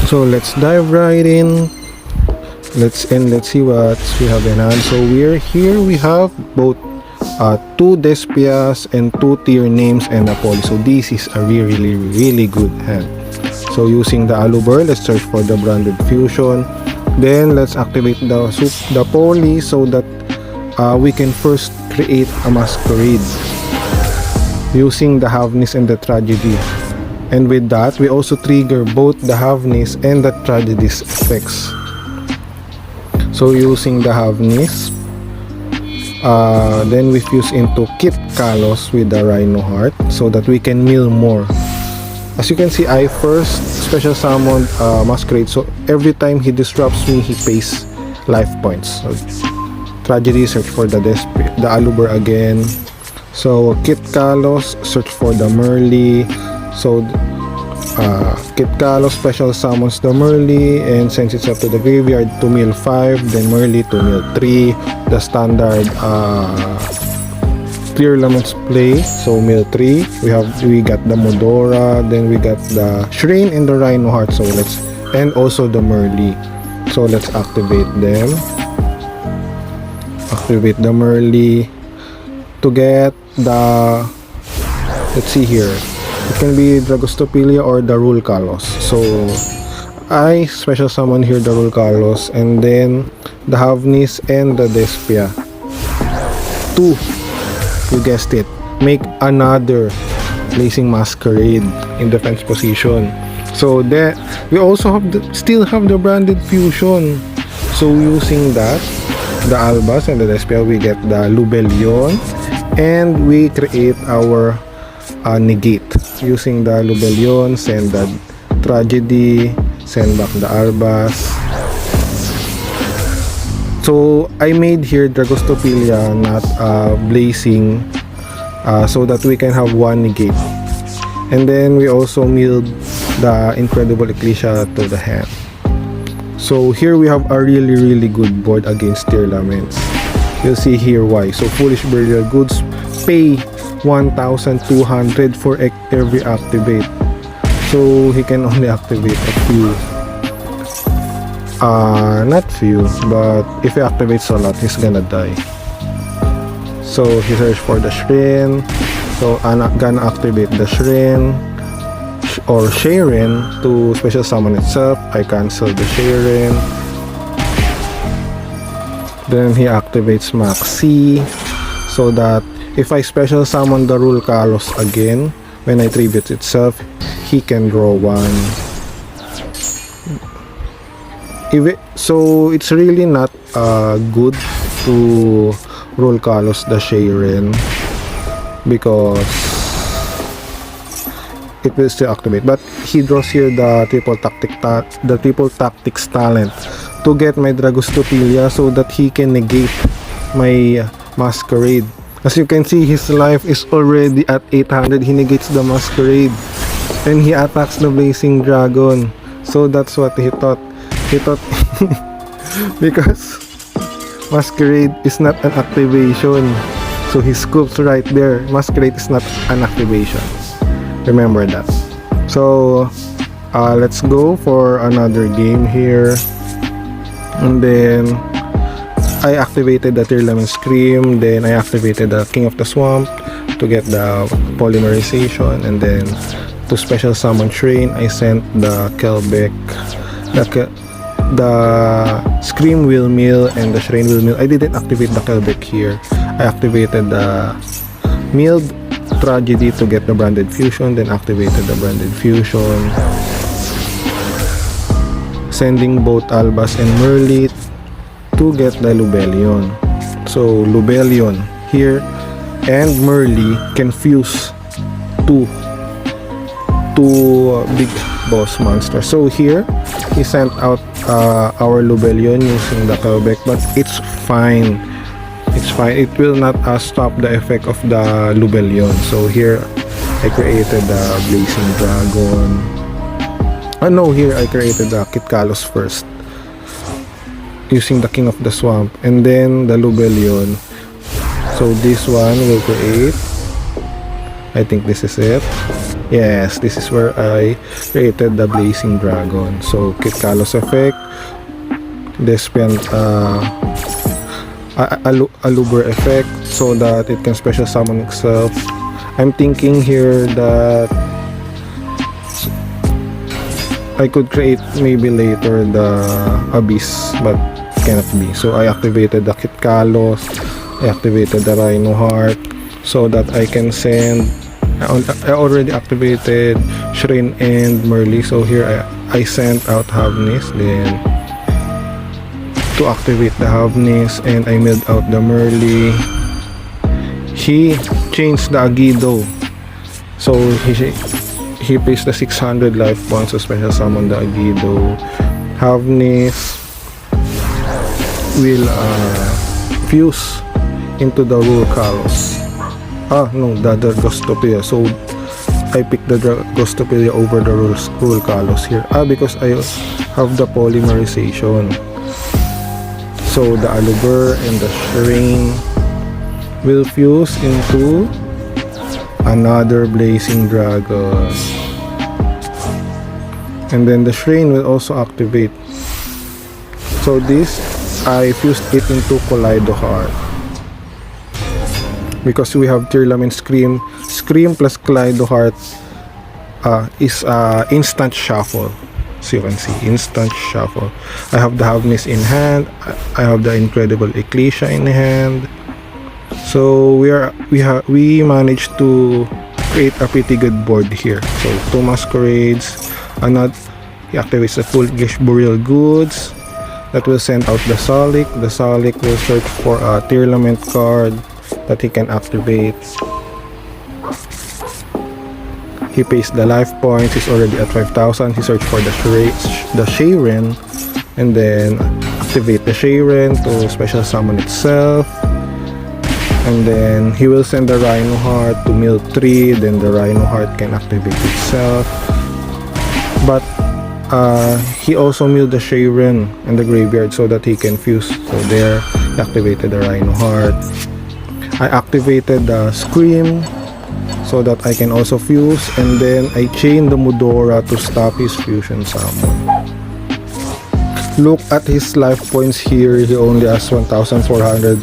So let's dive right in. Let's see what we have in hand. So we're here. We have both 2 Despias and 2 Tearlaments and a Poly. So this is a really good hand. So using the Aluber, let's search for the branded fusion. Then let's activate the Poly so that we can first create a masquerade using the Haveness and the Tragedy. And with that, we also trigger both the Haveness and the Tragedy's effects. So using the Haveness, then we fuse into Kit Kalos with the Rhino Heart so that we can mill more. As you can see, I first special summoned Masquerade, so every time he disrupts me, he pays life points. So, Tragedy, search for the Aluber again. So Kit Kalos, search for the Merly. So Kit Kalos special summons the Merly and sends itself to the graveyard to mill 5, then Merly to mill 3. The standard Tearlaments play, so mill 3. We got the Modora, then we got the Shrine and the Rhino Heart. So and also the Merly. So let's activate them. Activate the Merly to get the, let's see here, it can be Dragostopelia or the Rule Kalos. So I special summon here the Rule Kalos and then the Haveness and the Despia. 2, you guessed it, make another Blazing Masquerade in defense position. So that we also have still have the branded fusion. So using that, the Albas and the Despia, we get the Lubellion and we create our negate. Using the Lubellion, send the Tragedy, send back the Albas. So I made here Dragostopelia, not Blazing, so that we can have 1 negate. And then we also milled the Incredible Ecclesia to the hand. So here we have a really good board against Tearlaments. You'll see here why. So Foolish Burial Goods, pay 1,200 for every activate. So he can only activate a few. Not few, but if he activates a lot, he's gonna die. So he search for the Shrine. So I'm gonna activate the Shrine or Sharon to special summon itself. I cancel the Sharon. Then he activates Maxi so that if I special summon the Rule Kalos again, when I tribute itself, he can draw 1. So it's really not good to Rule Kalos the Sharon because it will still activate, but he draws here the triple tactics talent to get my Dragostopelia so that he can negate my Masquerade. As you can see, his life is already at 800. He negates the Masquerade and he attacks the Blazing Dragon. So that's what he thought. Because Masquerade is not an activation, so he scoops right there. Masquerade is not an activation. Remember that. So let's go for another game here. And then I activated the Tearlaments Scream, then I activated the King of the Swamp to get the polymerization, and then to special summon Shrine, I sent the Kelbeck. The Scream will mill and the Shrine will mill. I didn't activate the Kelbeck here. I activated the milled Tragedy to get the branded fusion, then activated the branded fusion, sending both Albas and Merly to get the Lubellion. So Lubellion here and Merly can fuse two big boss monsters. So here he sent out our Lubellion using the Kelbeck, but it's fine. It's fine. It will not stop the effect of the Lubellion. So here I created the Blazing Dragon. No, here I created the Kit Kalos first using the King of the Swamp and then the Lubellion. So this one will create, I think this is it. Yes, this is where I created the Blazing Dragon. So, Kit Kalos effect, Despia, Aluber effect, so that it can special summon itself. I'm thinking here that I could create maybe later the Abyss, but cannot be. So I activated the Kit Kalos, I activated the Rhino Heart, so that I can send. I already activated Shrine and Merly, so here I sent out Havnis, then to activate the Havnis, and I milled out the Merly. He changed the Agido, so he pays the 600 life points to special summon the Agido. Havnis will fuse into the Rule Kalos. No, the Dragostopia. So I picked the Dragostopia over the Rule Kalos here. Because I have the polymerization. So the Aluber and the Shrine will fuse into another Blazing Dragon. And then the Shrine will also activate. So this, I fused it into Kaleido Heart. Because we have Tearlaments Scream. Scream plus Kaleido Heart is instant shuffle. So you can see, instant shuffle. I have the Havnis in hand. I have the Incredible Ecclesia in hand. So we managed to create a pretty good board here. So 2 Masquerades, he activates the Full Burial Goods. That will send out the Solic. The Solic will search for a Tearlament card that he can activate. He pays the life points. He's already at 5,000. He searched for the Shayren, and then activate the Shayren to special summon itself. And then he will send the Rhino Heart to mill 3. Then the Rhino Heart can activate itself. But he also milled the Shayren in the graveyard so that he can fuse. So there, he activated the Rhino Heart. I activated the Scream so that I can also fuse, and then I chained the Mudora to stop his fusion summon. Look at his life points here. He only has 1,400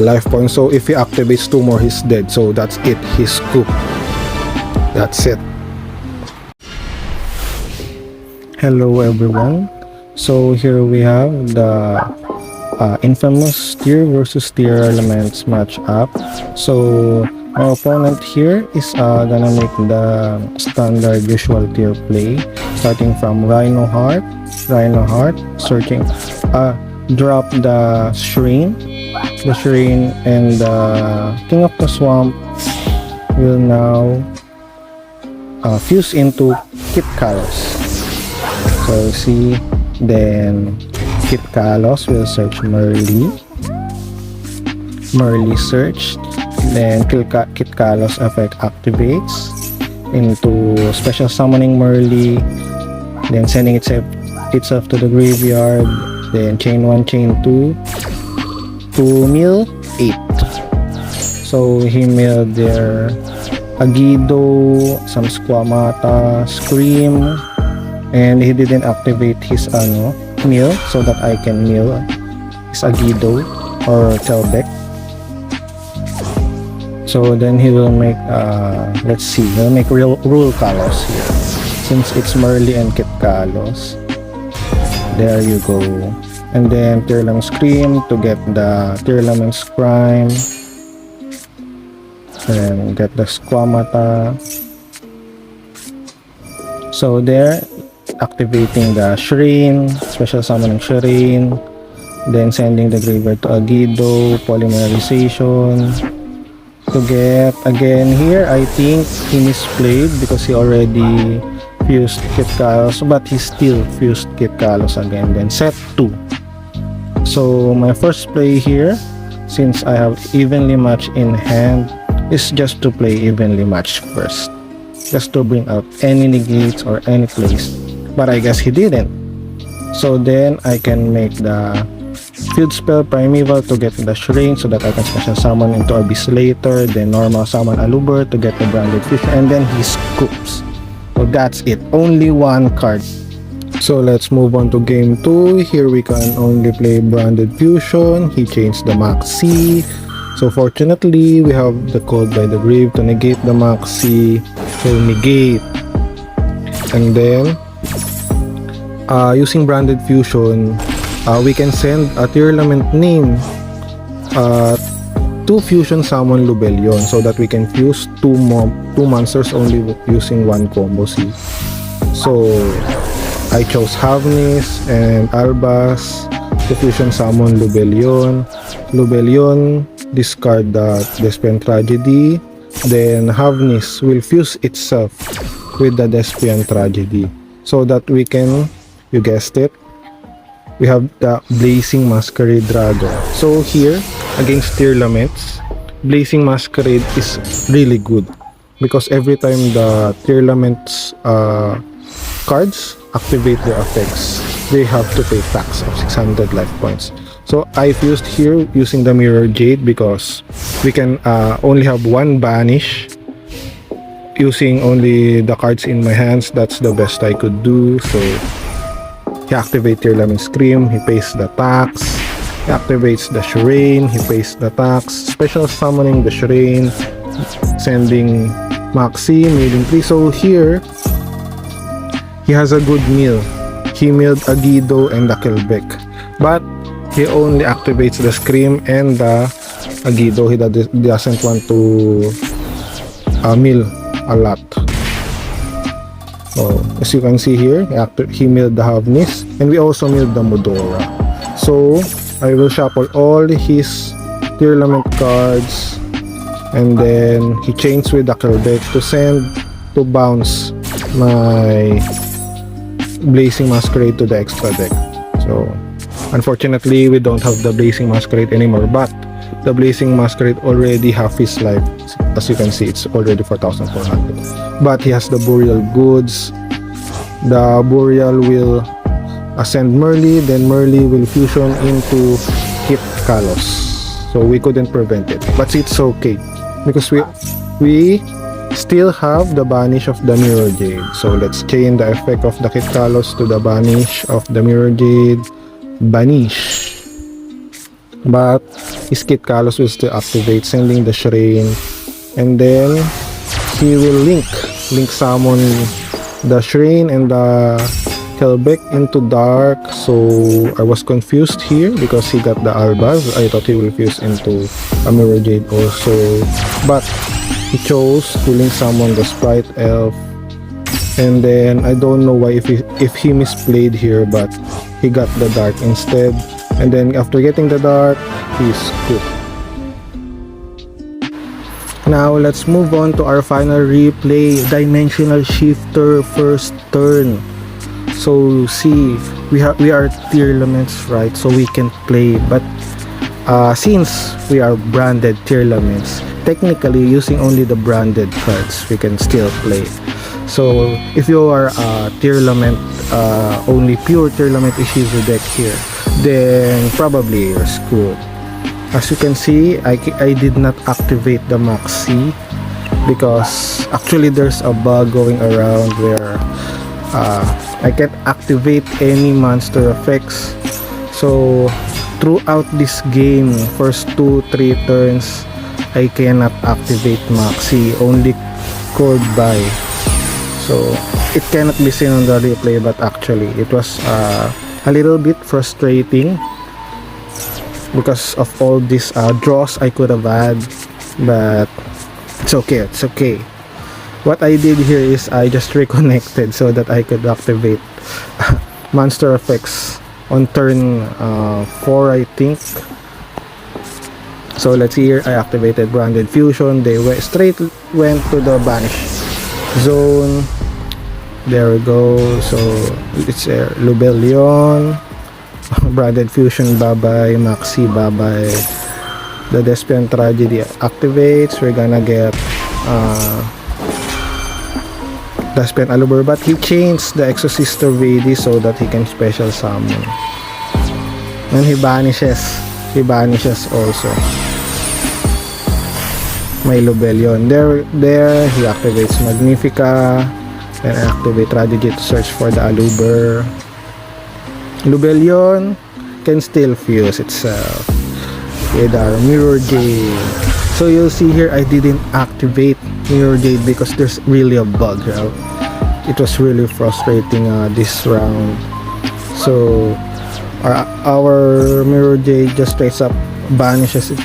life points. So if he activates 2 more, he's dead. So that's it. He's cooked. That's it. Hello everyone. So here we have the infamous tier versus Tearlaments matchup. So my opponent here is gonna make the standard usual tier play, starting from Rhino Heart, searching, drop the Shrine, and the King of the Swamp will now fuse into Kit Kalos. So see, then Kit Kalos will search Merly search, then Kit Kalos effect activates into special summoning Merly, then sending itself to the graveyard, then chain 1, chain 2 to mill 8. So he milled their Agido, some Squamata, Scream, and he didn't activate his mill so that I can mill his Agido or Telbeck. So then he will make let's see, he'll make Rule Kalos here since it's Merly and Kit Kalos. There you go. And then Tearlaments Scream to get the Tearlaments Crime, and get the Squamata. So there, activating the Shrine, special summoning Shrine, then sending the graveyard to Agido, polymerization to get again here. I think he misplayed because he already fused Kit Kalos, but he still fused Kit Kalos again, then set 2. So my first play here, since I have evenly matched in hand, is just to play evenly matched first, just to bring out any negates or any plays, but I guess he didn't. So then I can make the Field spell Primeval to get the Shrine so that I can special summon into Abyss later, then normal summon Aluber to get the Branded Fusion, and then he scoops. So that's it, only one card. So let's move on to game 2. Here we can only play Branded Fusion. He changed the Maxi. So fortunately, we have the Code by the Grave to negate the Maxi. So negate. And then, using Branded Fusion, we can send a Tearlament name to Fusion Summon Lubellion so that we can fuse two monsters only using one combo. See? So I chose Havnis and Albas to Fusion Summon Lubellion. Lubellion, discard the Despian Tragedy. Then Havnis will fuse itself with the Despian Tragedy so that we can, you guessed it, we have the Blazing Masquerade Dragon. So here, against Tearlaments, Blazing Masquerade is really good because every time the Tearlaments cards activate their effects, they have to pay tax of 600 life points. So I fused here using the Mirror Jade because we can only have one banish using only the cards in my hands. That's the best I could do. So he activates Tearlament Scream, he pays the tax, he activates the Shrine, he pays the tax, special summoning the Shrine, sending Maxi, milling 3. So here, he has a good mill. He milled Agido and the Kelbeck. But he only activates the Scream and the Agido. He doesn't want to mill a lot. So, as you can see here, he milled the Havnis and we also milled the Modora. So, I will shuffle all his Tearlament cards and then he chains with the Kelbeck to send to bounce my Blazing Masquerade to the extra deck. So, unfortunately, we don't have the Blazing Masquerade anymore, but the Blazing Masquerade already half his life. As you can see, it's already 4,400. But he has the Burial Goods. The Burial will ascend Merly, then Merly will fusion into Kit Kalos. So we couldn't prevent it, but it's okay because we still have the banish of the Mirror Jade. So let's chain the effect of the Kit Kalos to the banish of the Mirror Jade. Banish. But his Kit Kalos will still activate, sending the Shrine. And then he will link summon the Shrine and the Kelbeck into Dark. So I was confused here because he got the Albaz. I thought he will fuse into a Mirror Jade also. But he chose to link summon the Sprite Elf. And then I don't know why if he misplayed here, but he got the Dark instead. And then after getting the Dark, he's good. Now let's move on to our final replay, Dimensional Shifter first turn. So see, we are Tearlaments, right? So we can play, but since we are branded Tearlaments, technically using only the branded cards, we can still play. So if you are Tearlament, only pure Tearlament Ishizu deck here, then probably you're screwed. As you can see, I did not activate the Maxi because actually there's a bug going around where I can't activate any monster effects. So throughout this game, first 2-3 turns, I cannot activate Maxi, only code by. So it cannot be seen on the replay, but actually it was a little bit frustrating because of all these draws I could have had, but it's okay, it's okay. What I did here is I just reconnected so that I could activate monster effects on turn 4, I think. So let's see here, I activated Branded Fusion. They went to the banish zone. There we go. So it's Lubellion, Branded Fusion, bye-bye, Maxi, bye-bye. The Despian Tragedy activates. We're gonna get Despian Aluber, but he changed the Exorcister Vedi so that he can special summon. And he vanishes also. May Lubellion. There he activates Magnifica. Then activate Tragedy to search for the Aluber. Lubellion can still fuse itself with our Mirror Jade. So you'll see here I didn't activate Mirror Jade because there's really a bug here. It was really frustrating this round. So our Mirror Jade just straight up banishes it.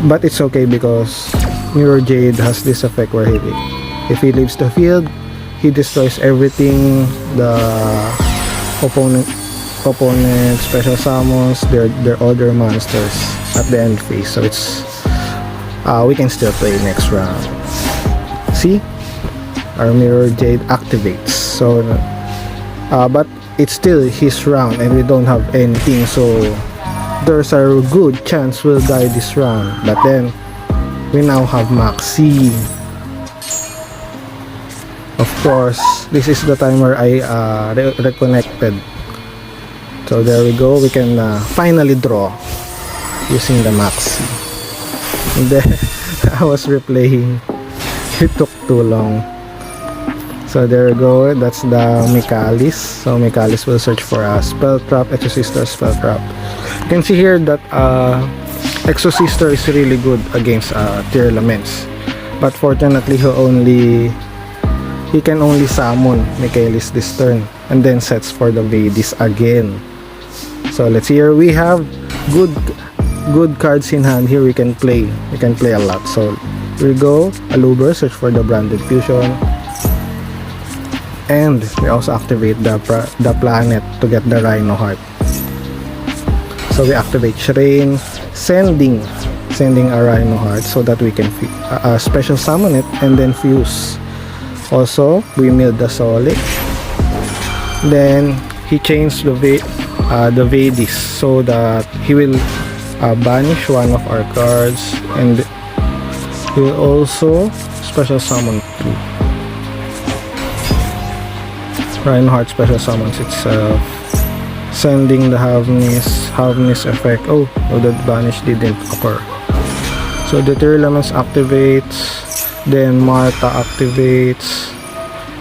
But it's okay because Mirror Jade has this effect where if he leaves the field, he destroys everything the opponent special summons their other monsters at the end phase. So it's we can still play next round. See, our Mirror Jade activates. So but it's still his round and we don't have anything, so there's a good chance we'll die this round. But then we now have Maxi. Of course, this is the time where I reconnected. So there we go, we can finally draw using the Maxi. And then I was replaying, it took too long. So there we go, that's the Mikalis. So Mikalis will search for a Spell Trap, Exosister Spell Trap. You can see here that Exosister is really good against Tearlaments. But fortunately he can only summon Mikalis this turn and then sets for the Vadis again. So let's see here, we have good cards in hand here. We can play a lot. So here we go, Aluber, search for the Branded Fusion. And we also activate the planet to get the Rhino Heart. So we activate Shrine, sending a Rhino Heart so that we can special summon it and then fuse. Also, we milled the Solic. Then he changed the Vadis so that he will banish one of our cards, and he will also special summon 2. Reinhardt special summons itself, sending the Havnis effect. Oh, the banish didn't occur. So the Tearlaments activates, then Martha activates,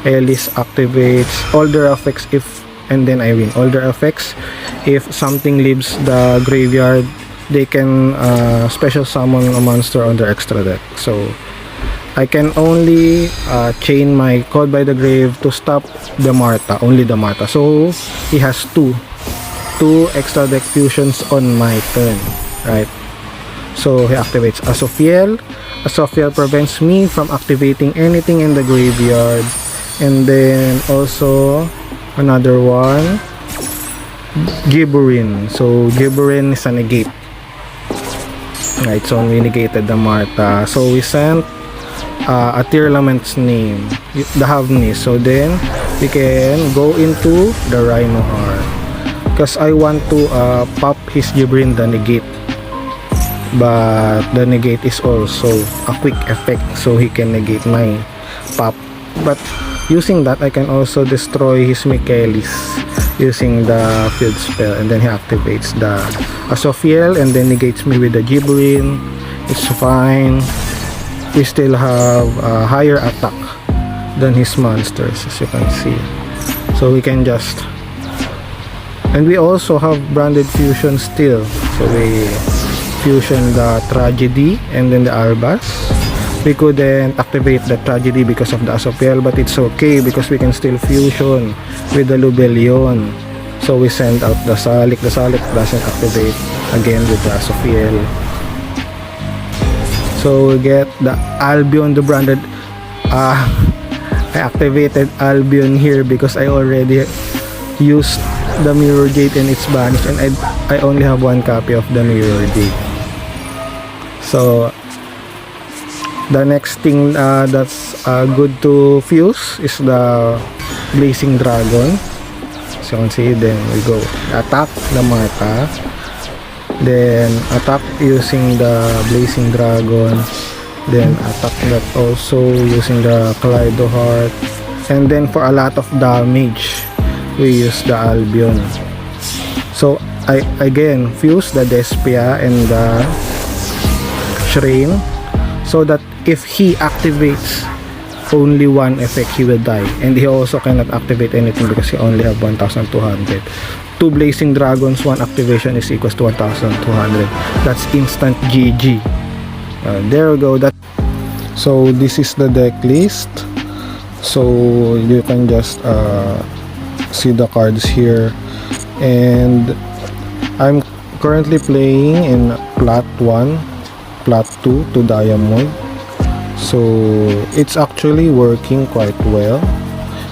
Ellis activates, all their effects and then I win. All their effects, if something leaves the graveyard, they can special summon a monster on their extra deck. So I can only chain my Called by the Grave to stop the Martha, only the Martha. So he has two extra deck fusions on my turn, right? So he activates Asophiel. Asophiel prevents me from activating anything in the graveyard. And then also another one, Gibberin. So Gibberin is a negate. Right, so we negated the Martha. So we sent a Tearlaments name, the Havnis. So then we can go into the Rhino Heart because I want to pop his Gibberin, the negate. But the negate is also a quick effect, so he can negate my pop. But using that, I can also destroy his Michaelis using the field spell, and then he activates the Asophiel and then negates me with the Gibberin. It's fine. We still have a higher attack than his monsters, as you can see. So we can just, and we also have Branded Fusion still. So we fusion the Tragedy and then the Albas. We couldn't activate the Tragedy because of the Asophiel, but it's okay because we can still fusion with the Lubellion. So we send out the Salik. The Salik doesn't activate again with the Asophiel. So we get the Albion, the branded. I activated Albion here because I already used the Mirror Gate and it's banished, and I only have one copy of the Mirror Gate. So the next thing that's good to fuse is the Blazing Dragon. So you can see, then we go attack the Martha, then attack using the Blazing Dragon, then attack that also using the Kaleido Heart, and then for a lot of damage we use the Albion. So I again fuse the Despia and the Shrine, so that if he activates only one effect, he will die, and he also cannot activate anything because he only have 1200. Two Blazing Dragons, one activation is equals to 1200. That's instant GG. There we go. So this is the deck list, so you can just see the cards here, and I'm currently playing in plat 1, plat 2 to diamond, so it's actually working quite well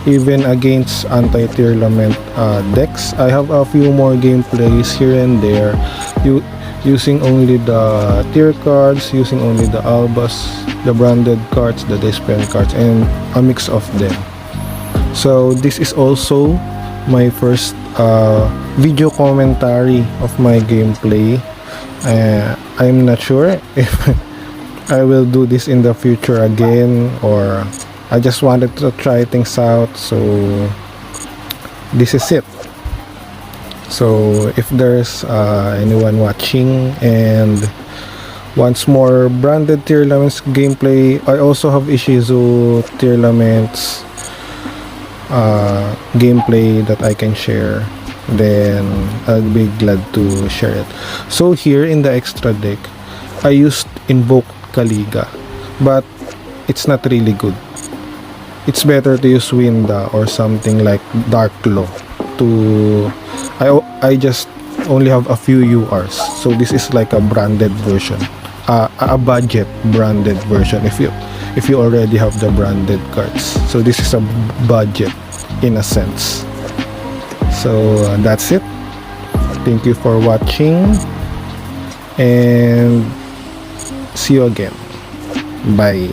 even against anti-Tearlament decks. I have a few more gameplays here and there, using only the tier cards, using only the albas, the branded cards, the Despian cards, and a mix of them. So this is also my first video commentary of my gameplay. I'm not sure if I will do this in the future again, or I just wanted to try things out, so this is it. So if there's anyone watching and wants more branded Tearlaments gameplay, I also have Ishizu Tearlaments gameplay that I can share, then I'll be glad to share it. So here in the extra deck, I used Invoke Kaliga, but it's not really good. It's better to use Winda or something like Dark Law. I just only have a few URs, so this is like a branded version, a budget branded version if you already have the branded cards. So this is a budget in a sense. So that's it. Thank you for watching, and see you again. Bye.